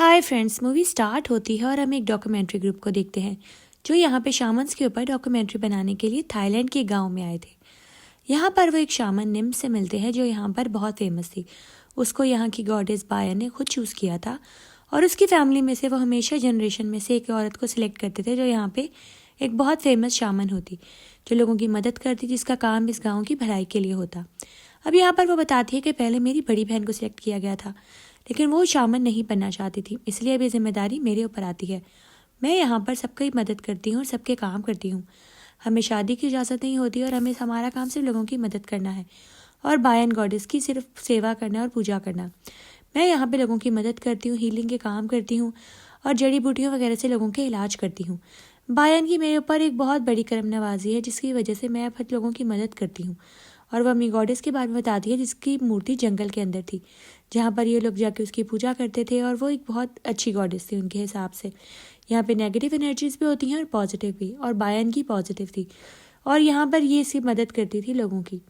Hi friends, movie start होती है और हम एक डॉक्यूमेंट्री ग्रुप को देखते हैं जो यहाँ पे शामन्स के ऊपर डॉक्यूमेंट्री बनाने के लिए थाईलैंड के गांव में आए थे। यहाँ पर वो एक शामन निम से मिलते हैं जो यहाँ पर बहुत फेमस थी। उसको यहाँ की गॉडेस बाया ने खुद चूज़ किया था और उसकी फैमिली में से वो हमेशा जनरेशन में से एक औरत को सिलेक्ट करते थे जो यहाँ पे एक बहुत फेमस शामन होती, जो लोगों की मदद करती, जिसका काम इस गाँव की भलाई के लिए होता। अब यहाँ पर वो बताती है कि पहले मेरी बड़ी बहन को सिलेक्ट किया गया था, लेकिन वो शामन नहीं बनना चाहती थी, इसलिए अब ये जिम्मेदारी मेरे ऊपर आती है। मैं यहाँ पर सबकी मदद करती हूँ और सबके काम करती हूँ। हमें शादी की इजाज़त नहीं होती और हमें हमारा काम सिर्फ लोगों की मदद करना है और बायन गॉडेस की सिर्फ सेवा करना और पूजा करना। मैं यहाँ पे लोगों की मदद करती हूँ, हीलिंग के काम करती हूँ और जड़ी बूटियों वगैरह से लोगों के इलाज करती हूँ। बायन की मेरे ऊपर एक बहुत बड़ी करम नवाजी है जिसकी वजह से मैं अब लोगों की मदद करती हूँ। और वह अपनी गॉडेस के बारे में बताती है जिसकी मूर्ति जंगल के अंदर थी, जहाँ पर ये लोग जाके उसकी पूजा करते थे और वो एक बहुत अच्छी गॉडेस थी उनके हिसाब से। यहाँ पे नेगेटिव एनर्जीज भी होती हैं और पॉजिटिव भी, और बायन की पॉजिटिव थी और यहाँ पर ये इसकी मदद करती थी लोगों की।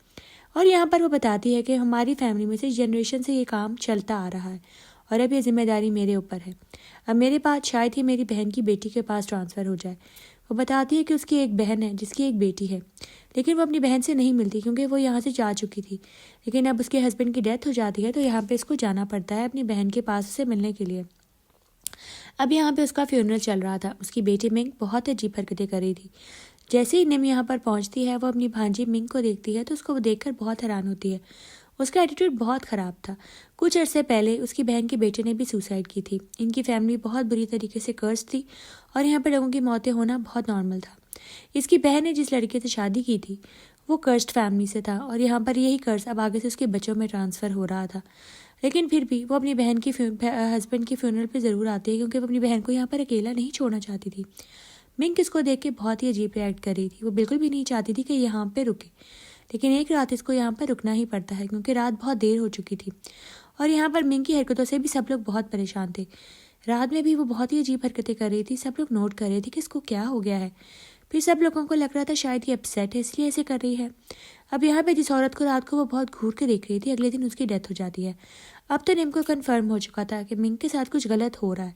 और यहाँ पर वो बताती है कि हमारी फैमिली में से जनरेशन से ये काम चलता आ रहा है और अब ये जिम्मेदारी मेरे ऊपर है। अब मेरे पास शायद ही मेरी बहन की बेटी के पास ट्रांसफ़र हो जाए। वो बताती है कि उसकी एक बहन है जिसकी एक बेटी है, लेकिन वो अपनी बहन से नहीं मिलती क्योंकि वो यहाँ से जा चुकी थी। लेकिन अब उसके हस्बैंड की डेथ हो जाती है तो यहाँ पे इसको जाना पड़ता है अपनी बहन के पास से मिलने के लिए। अब यहाँ पे उसका फ्यूनरल चल रहा था। उसकी बेटी मिंग बहुत अजीब हरकतें कर रही थी। जैसे ही निम यहाँ पर पहुँचती है वो अपनी भांजी मिंग को देखती है तो उसको वो देखकर बहुत हैरान होती है। उसका एटीट्यूड बहुत ख़राब था। कुछ अर्से पहले उसकी बहन के बेटे ने भी सुसाइड की थी। इनकी फैमिली बहुत बुरी तरीके से कर्ज थी और यहाँ पर लोगों की मौतें होना बहुत नॉर्मल था। इसकी बहन ने जिस लड़के से शादी की थी वो कर्ज्ड फैमिली से था और यहाँ पर यही कर्ज अब आगे से उसके बच्चों में ट्रांसफ़र हो रहा था। लेकिन फिर भी वो अपनी बहन की हस्बैंड की फ्यूनरल पे ज़रूर आती है क्योंकि वो अपनी बहन को यहाँ पर अकेला नहीं छोड़ना चाहती थी। मिंग इसको देख के बहुत ही अजीब रिएक्ट कर रही थी। वो बिल्कुल भी नहीं चाहती थी कि यहाँ पे रुके, लेकिन एक रात इसको यहाँ पर रुकना ही पड़ता है क्योंकि रात बहुत देर हो चुकी थी और यहाँ पर मिंग की हरकतों से भी सब लोग बहुत परेशान थे। रात में भी वो बहुत ही अजीब हरकतें कर रही थी। सब लोग नोट कर रहे थे कि इसको क्या हो गया है। फिर सब लोगों को लग रहा था शायद ये अपसेट है इसलिए ऐसे कर रही है। अब यहाँ पे जिस औरत को रात को वो बहुत घूर के देख रही थी, अगले दिन उसकी डेथ हो जाती है। अब तो निम को कन्फर्म हो चुका था कि मिंग के साथ कुछ गलत हो रहा है।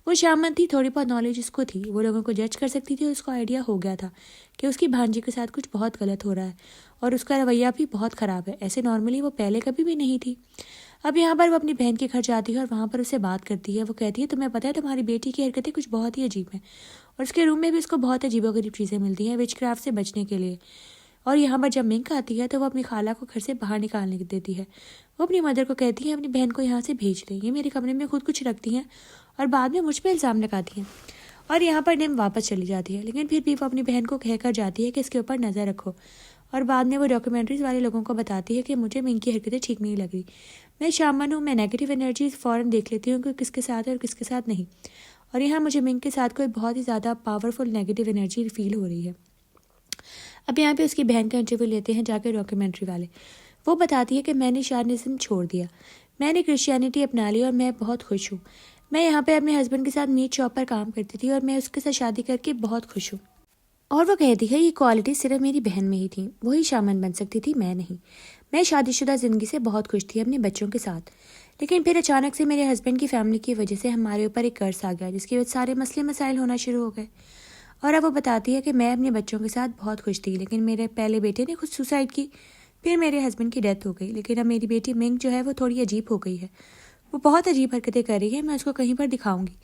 वो शामन थी, थोड़ी बहुत नॉलेज उसको थी, वो लोगों को जज कर सकती थी और उसको आइडिया हो गया था कि उसकी भांजी के साथ कुछ बहुत गलत हो रहा है और उसका रवैया भी बहुत ख़राब है। ऐसे नॉर्मली वो पहले कभी भी नहीं थी। अब यहाँ पर वो अपनी बहन के घर जाती है और वहाँ पर उससे बात करती है। वो कहती है तुम्हें पता है तुम्हारी बेटी की हरकतें कुछ बहुत ही अजीब हैं और उसके रूम में भी उसको बहुत अजीबोगरीब चीज़ें मिलती हैं विचक्राफ्ट से बचने के लिए। और यहाँ पर जब मिंक आती है तो वो अपनी खाला को घर से बाहर निकालने देती है। वो अपनी मदर को कहती है अपनी बहन को यहाँ से भेज दें, ये मेरे कमरे में खुद कुछ रखती हैं और बाद में मुझ पर इल्ज़ाम लगाती हैं। और यहाँ पर निम वापस चली जाती है, लेकिन फिर भी वो अपनी बहन को कहकर जाती है कि इसके ऊपर नज़र रखो। और बाद में वो डॉक्यूमेंट्रीज वाले लोगों को बताती है कि मुझे मिंक की हरकतें ठीक नहीं लग रही। मैं शामन हूँ, मैं नेगेटिव एनर्जीज फ़ौरन देख लेती हूँ कि किसके साथ है और किसके साथ नहीं। और यहाँ मुझे मिंक के साथ कोई बहुत ही ज़्यादा पावरफुल नेगेटिव एनर्जी फील हो रही है। अब यहाँ पे उसकी बहन का इंटरव्यू लेते हैं जाकर डॉक्यूमेंट्री वाले। वो बताती है कि मैंने शानिज़म छोड़ दिया, मैंने क्रिश्चियनिटी अपना ली और मैं बहुत खुश हूँ। मैं यहाँ पे अपने हस्बैंड के साथ मीट शॉप पर काम करती थी और मैं उसके साथ शादी करके बहुत खुश हूँ। और वो कहती है ये क्वालिटी सिर्फ मेरी बहन में ही थी, वही शामन बन सकती थी, मैं नहीं। मैं शादीशुदा ज़िंदगी से बहुत खुश थी अपने बच्चों के साथ, लेकिन फिर अचानक से मेरे हस्बैंड की फैमिली की वजह से हमारे ऊपर एक कर्ज आ गया जिसकी वजह से सारे मसले मसाइल होना शुरू हो गए। और अब वो बताती है कि मैं अपने बच्चों के साथ बहुत खुश थी, लेकिन मेरे पहले बेटे ने खुद सुसाइड की, फिर मेरे हस्बैंड की डेथ हो गई। लेकिन अब मेरी बेटी मिंग जो है वो थोड़ी अजीब हो गई है। वो बहुत अजीब हरकतें कर रही है। मैं उसको कहीं पर दिखाऊंगी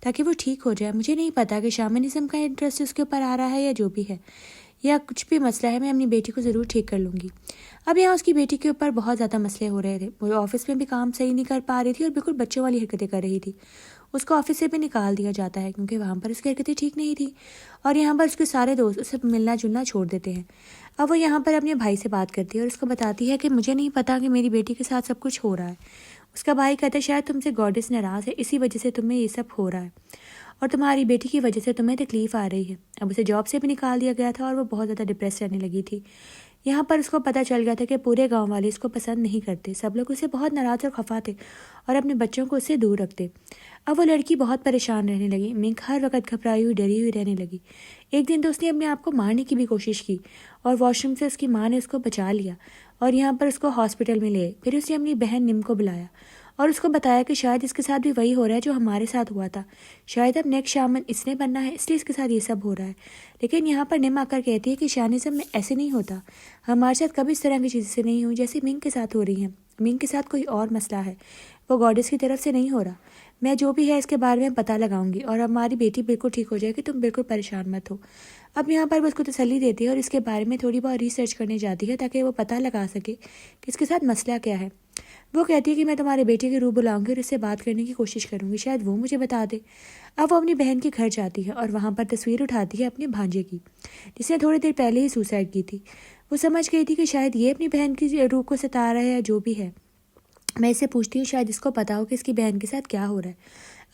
ताकि वो ठीक हो जाए। मुझे नहीं पता कि शामनिज्म का इंटरेस्ट उसके ऊपर आ रहा है या जो भी है, या कुछ भी मसला है, मैं अपनी बेटी को ज़रूर ठीक कर लूँगी। अब यहाँ उसकी बेटी के ऊपर बहुत ज़्यादा मसले हो रहे थे। वो ऑफिस में भी काम सही नहीं कर पा रही थी और बिल्कुल बच्चों वाली हरकतें कर रही थी। उसको ऑफिस से भी निकाल दिया जाता है क्योंकि वहाँ पर उसकी हरकतें ठीक नहीं थी और यहाँ पर उसके सारे दोस्त उसे मिलना जुलना छोड़ देते हैं। अब वो यहाँ पर अपने भाई से बात करती है और उसको बताती है कि मुझे नहीं पता कि मेरी बेटी के साथ सब कुछ हो रहा है। उसका भाई कहता है शायद तुमसे गॉडेस नाराज़ है, इसी वजह से तुम्हें ये सब हो रहा है और तुम्हारी बेटी की वजह से तुम्हें तकलीफ़ आ रही है। अब उसे जॉब से भी निकाल दिया गया था और वो बहुत ज़्यादा डिप्रेस रहने लगी थी। यहाँ पर उसको पता चल गया था कि पूरे गांव वाले इसको पसंद नहीं करते, सब लोग उसे बहुत नाराज़ और खफा थे और अपने बच्चों को उससे दूर रखते। अब वो लड़की बहुत परेशान रहने लगी। मिंक हर वक्त घबराई हुई, डरी हुई रहने लगी। एक दिन तो उसने अपने आप को मारने की भी कोशिश की और वॉशरूम से उसकी माँ ने उसको बचा लिया और यहाँ पर उसको हॉस्पिटल में ले। फिर उसने अपनी बहन निम को बुलाया और उसको बताया कि शायद इसके साथ भी वही हो रहा है जो हमारे साथ हुआ था। शायद अब नेक्स्ट शामन इसने बनना है, इसलिए इसके साथ ये सब हो रहा है। लेकिन यहाँ पर निम आकर कहती है कि शैनिज़्म में ऐसे नहीं होता, हमारे साथ कभी इस तरह की चीज़ें से नहीं हुई जैसे मिंग के साथ हो रही हैं। मिंग के साथ कोई और मसला है, वो गॉडेस की तरफ से नहीं हो रहा। मैं जो भी है इसके बारे में पता लगाऊंगी और हमारी बेटी बिल्कुल ठीक हो जाएगी, तुम बिल्कुल परेशान मत हो। अब यहाँ पर वो उसको तसल्ली देती है और इसके बारे में थोड़ी बहुत रिसर्च करने जाती है ताकि वो पता लगा सके कि इसके साथ मसला क्या है। वो कहती है कि मैं तुम्हारे बेटे के रूप बुलाऊंगी और इससे बात करने की कोशिश करूंगी, शायद वो मुझे बता दे। अब वो अपनी बहन के घर जाती है और वहाँ पर तस्वीर उठाती है अपने भांजे की, जिसने थोड़ी देर पहले ही सुसाइड की थी। वो समझ गई थी कि शायद ये अपनी बहन की रूह को सता रहा है या जो भी है। मैं इससे पूछती हूँ शायद इसको पता हो कि इसकी बहन के साथ क्या हो रहा है।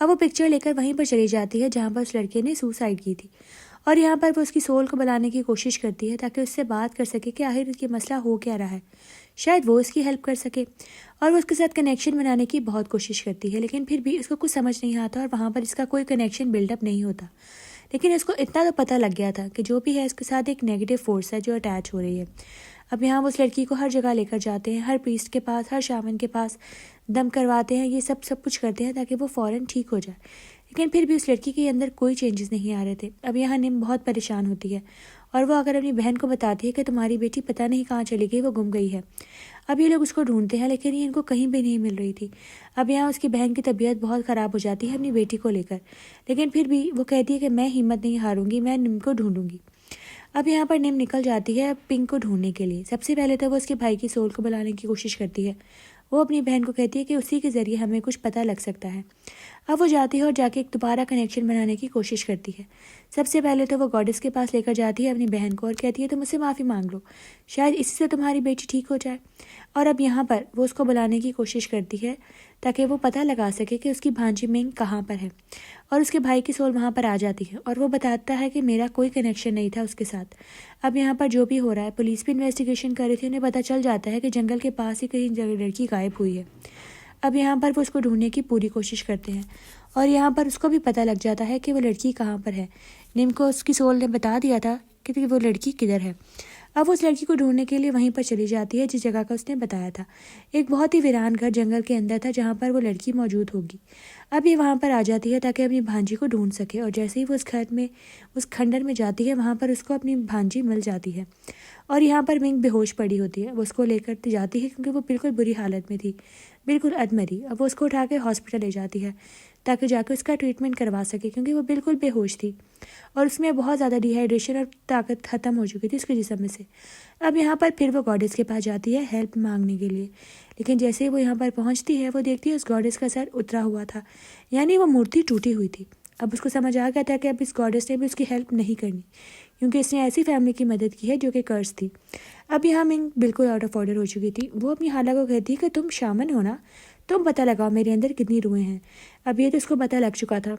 अब वो पिक्चर लेकर वहीं पर चली जाती है जहाँ पर उस लड़के ने सुसाइड की थी और यहाँ पर वो उसकी सोल को बुलाने की कोशिश करती है ताकि उससे बात कर सके कि आखिर इसकी मसला हो क्या रहा है, शायद वो इसकी हेल्प कर सके। और वो उसके साथ कनेक्शन बनाने की बहुत कोशिश करती है, लेकिन फिर भी उसको कुछ समझ नहीं आता और वहाँ पर इसका कोई कनेक्शन बिल्डअप नहीं होता। लेकिन इसको इतना तो पता लग गया था कि जो भी है इसके साथ एक नेगेटिव फोर्स है जो अटैच हो रही है। अब यहाँ वो उस लड़की को हर जगह लेकर जाते हैं, हर प्रीस्ट के पास, हर शामन के पास, दम करवाते हैं, ये सब कुछ करते हैं ताकि वो फ़ौरन ठीक हो जाए। लेकिन फिर भी उस लड़की के अंदर कोई चेंजेस नहीं आ रहे थे। अब यहाँ निम बहुत परेशान होती है और वो अगर अपनी बहन को बताती है कि तुम्हारी बेटी पता नहीं कहाँ चली गई, वो गुम गई है। अब ये लोग उसको ढूंढते हैं लेकिन ये इनको कहीं भी नहीं मिल रही थी। अब यहाँ उसकी बहन की तबीयत बहुत ख़राब हो जाती है अपनी बेटी को लेकर, लेकिन फिर भी वो कहती है कि मैं हिम्मत नहीं हारूंगी, मैं निम को ढूंढूंगी। अब यहाँ पर निम निकल जाती है पिंक को ढूंढने के लिए। सबसे पहले तो वो उसके भाई की सोल को बुलाने की कोशिश करती है। वो अपनी बहन को कहती है कि उसी के ज़रिए हमें कुछ पता लग सकता है। अब वो जाती है और जाके एक दोबारा कनेक्शन बनाने की कोशिश करती है। सबसे पहले तो वो गॉडेस के पास लेकर जाती है अपनी बहन को और कहती है तुम मुझसे माफ़ी मांग लो, शायद इससे तुम्हारी बेटी ठीक हो जाए। और अब यहाँ पर वो उसको बुलाने की कोशिश करती है ताकि वो पता लगा सके कि उसकी भांजी मिंग कहाँ पर है। और उसके भाई की सोल वहाँ पर आ जाती है और वो बताता है कि मेरा कोई कनेक्शन नहीं था उसके साथ। अब यहाँ पर जो भी हो रहा है, पुलिस भी इन्वेस्टिगेशन कर रही थी, उन्हें पता चल जाता है कि जंगल के पास ही कहीं लड़की गायब हुई है। अब यहाँ पर वो उसको ढूंढने की पूरी कोशिश करते हैं और यहाँ पर उसको भी पता लग जाता है कि वो लड़की कहाँ पर है। निम को उसकी सोल ने बता दिया था कि वो लड़की किधर है। अब वो उस लड़की को ढूंढने के लिए वहीं पर चली जाती है जिस जगह का उसने बताया था। एक बहुत ही वीरान घर जंगल के अंदर था जहाँ पर वो लड़की मौजूद होगी। अब ये वहाँ पर आ जाती है ताकि अपनी भांजी को ढूंढ सके और जैसे ही वो उस घर में, उस खंडर में जाती है, वहाँ पर उसको अपनी भांजी मिल जाती है। और यहाँ पर मिंग बेहोश पड़ी होती है। वो उसको लेकर जाती है क्योंकि वो बिल्कुल बुरी हालत में थी, बिल्कुल अधमरी। अब वो उसको उठा के हॉस्पिटल ले जाती है ताकि जाकर उसका ट्रीटमेंट करवा सके क्योंकि वो बिल्कुल बेहोश थी और उसमें बहुत ज़्यादा डिहाइड्रेशन और ताकत ख़त्म हो चुकी थी उसके जिस्म में से। अब यहाँ पर फिर वो गॉडेस के पास जाती है हेल्प मांगने के लिए, लेकिन जैसे ही वो यहाँ पर पहुँचती है वो देखती है उस गॉडेस का सर उतरा हुआ था, यानी वो मूर्ति टूटी हुई थी। अब उसको समझ आ गया था कि अब इस गॉडेस ने भी उसकी हेल्प नहीं करनी क्योंकि इसने ऐसी फैमिली की मदद की है जो कि कर्ज थी। अब यहाँ मिंग बिल्कुल आउट ऑफ ऑर्डर हो चुकी थी। वो अपनी हाला को कहती है कि तुम शामन हो ना, तुम पता लगाओ मेरे अंदर कितनी रूहें हैं। अब ये तो उसको पता लग चुका था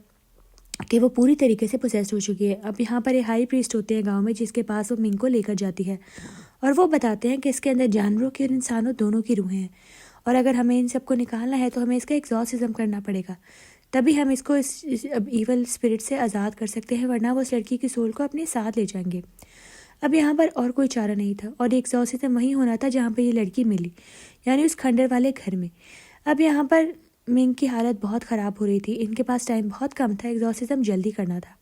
कि वो पूरी तरीके से पोसेस्ड हो चुकी है। अब यहाँ पर एक हाई प्रीस्ट होते हैं गांव में जिसके पास वो मिंग को लेकर जाती है और वो बताते हैं कि इसके अंदर जानवरों की और इंसानों दोनों की रूहें हैं और अगर हमें इन सबको निकालना है तो हमें इसका एग्जॉर्सिज्म करना पड़ेगा, तभी हम इसको इस ईवल स्पिरिट से आज़ाद कर सकते हैं, वरना वो उस लड़की की सोल को अपने साथ ले जाएंगे। अब यहाँ पर और कोई चारा नहीं था और एग्जॉर्सिज्म वहीं होना था जहाँ पर ये लड़की मिली, यानी उस खंडर वाले घर में। अब यहाँ पर मिंग की हालत बहुत ख़राब हो रही थी, इनके पास टाइम बहुत कम था, एग्जॉर्सिज्म जल्दी करना था।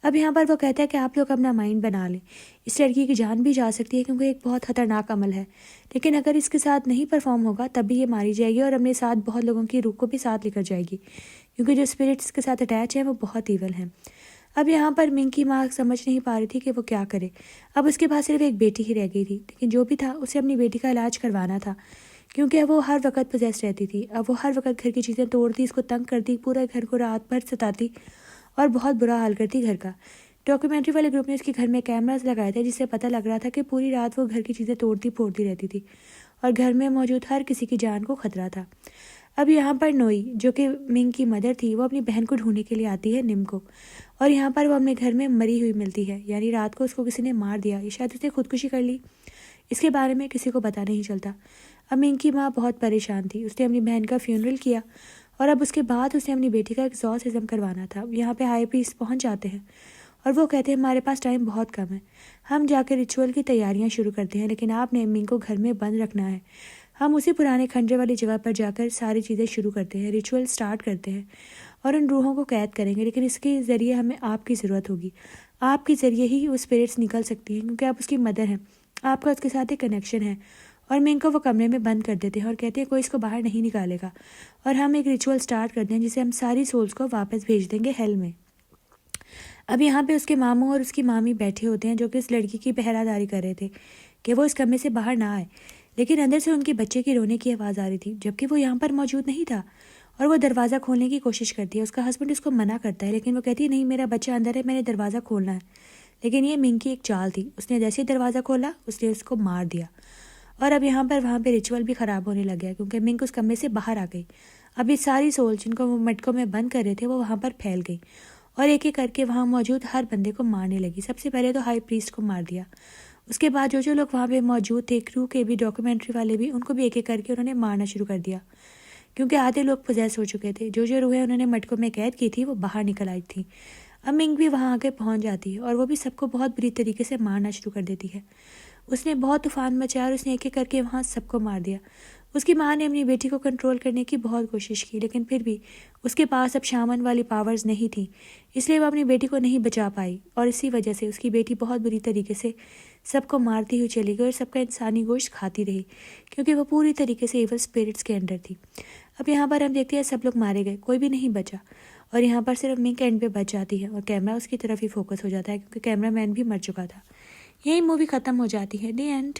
अब यहाँ पर वो कहता है कि आप लोग अपना माइंड बना लें, इस लड़की की जान भी जा सकती है क्योंकि एक बहुत ख़तरनाक अमल है, लेकिन अगर इसके साथ नहीं परफॉर्म होगा तब भी ये मारी जाएगी और अपने साथ बहुत लोगों की रूह को भी साथ लेकर जाएगी क्योंकि जो स्पिरिट्स के साथ अटैच है वो बहुत ईवल हैं। अब यहाँ पर मिंग की माँ समझ नहीं पा रही थी कि वो क्या करे। अब उसके पास सिर्फ एक बेटी ही रह गई थी, लेकिन जो भी था उसे अपनी बेटी का इलाज करवाना था क्योंकि वो हर वक्त पोजेस रहती थी। अब वो हर वक्त घर की चीज़ें तोड़ती, इसको तंग करती, पूरा घर को रात भर सताती और बहुत बुरा हाल करती घर का। डॉक्यूमेंट्री वाले ग्रुप ने उसके घर में कैमरास लगाए थे जिससे पता लग रहा था कि पूरी रात वो घर की चीज़ें तोड़ती फोड़ती रहती थी और घर में मौजूद हर किसी की जान को खतरा था। अब यहाँ पर नोई जो कि मिंग की मदर थी वो अपनी बहन को ढूंढने के लिए आती है निम को और यहाँ पर वो अपने घर में मरी हुई मिलती है, यानी रात को उसको किसी ने मार दिया या शायद उसने खुदकुशी कर ली, इसके बारे में किसी को पता नहीं चलता। अब मिंग की माँ बहुत परेशान थी, उसने अपनी बहन का फ्यूनरल किया और अब उसके बाद उसने अपनी बेटी का एग्जॉर्सिज्म करवाना था। यहाँ पे हाई प्रीस्ट पहुँच जाते हैं और वो कहते हैं हमारे पास टाइम बहुत कम है, हम जाकर रिचुअल की तैयारियाँ शुरू करते हैं, लेकिन आपने मिंग को घर में बंद रखना है, हम उसी पुराने खंडर वाली जगह पर जाकर सारी चीज़ें शुरू करते हैं, रिचुअल स्टार्ट करते हैं और उन रूहों को कैद करेंगे। लेकिन इसके ज़रिए हमें आपकी ज़रूरत होगी। आपके ज़रिए ही वो स्पिरिट्स निकल सकती हैं, क्योंकि आप उसकी मदर हैं, आपका उसके साथ एक कनेक्शन है। और मिंग को वो कमरे में बंद कर देते हैं और कहते हैं कोई इसको बाहर नहीं निकालेगा। और हम एक रिचुअल स्टार्ट करते हैं जिसे हम सारी सोल्स को वापस भेज देंगे हेल में। अब यहाँ पे उसके मामू और उसकी मामी बैठे होते हैं, जो कि इस लड़की की पहरादारी कर रहे थे कि वो इस कमरे से बाहर ना आए। लेकिन अंदर से उनके बच्चे की रोने की आवाज़ आ रही थी, जबकि वो यहाँ पर मौजूद नहीं था। और वो दरवाज़ा खोलने की कोशिश करती है। उसका हस्बैंड उसको मना करता है, लेकिन वो कहती है नहीं, मेरा बच्चा अंदर है, मैंने दरवाज़ा खोलना है। लेकिन ये मिंग की एक चाल थी। उसने जैसे ही दरवाज़ा खोला, उसने उसको मार दिया। और अब यहाँ पर वहाँ पे रिचुअल भी ख़राब होने लग गया, क्योंकि मिंग उस कमरे से बाहर आ गई। अब ये सारी सोल जिनको वो मटकों में बंद कर रहे थे, वो वहाँ पर फैल गई और एक एक करके वहाँ मौजूद हर बंदे को मारने लगी। सबसे पहले तो हाई प्रीस्ट को मार दिया। उसके बाद जो जो लोग वहाँ पे मौजूद थे, क्रू के भी, डॉक्यूमेंट्री वाले भी, उनको भी एक एक करके उन्होंने मारना शुरू कर दिया, क्योंकि आधे लोग पोजेस हो चुके थे। जो जो रूहें उन्होंने मटकों में कैद की थी, वो बाहर निकल आई थी। अब मिंग भी वहाँ आके पहुँच जाती है और वो भी सबको बहुत बुरी तरीके से मारना शुरू कर देती है। उसने बहुत तूफान मचाया और उसने एक एक करके वहाँ सबको मार दिया। उसकी माँ ने अपनी बेटी को कंट्रोल करने की बहुत कोशिश की, लेकिन फिर भी उसके पास अब शामन वाली पावर्स नहीं थी, इसलिए वो अपनी बेटी को नहीं बचा पाई। और इसी वजह से उसकी बेटी बहुत बुरी तरीके से सबको मारती हुई चली गई और सबका इंसानी गोश्त खाती रही, क्योंकि वो पूरी तरीके से इवल स्पिरिट्स के अंडर थी। अब यहाँ पर हम देखते हैं सब लोग मारे गए, कोई भी नहीं बचा। और यहाँ पर सिर्फ मिंग एंड पे बच जाती है और कैमरा उसकी तरफ ही फोकस हो जाता है, क्योंकि कैमरा मैन भी मर चुका था। यही मूवी ख़त्म हो जाती है। The end.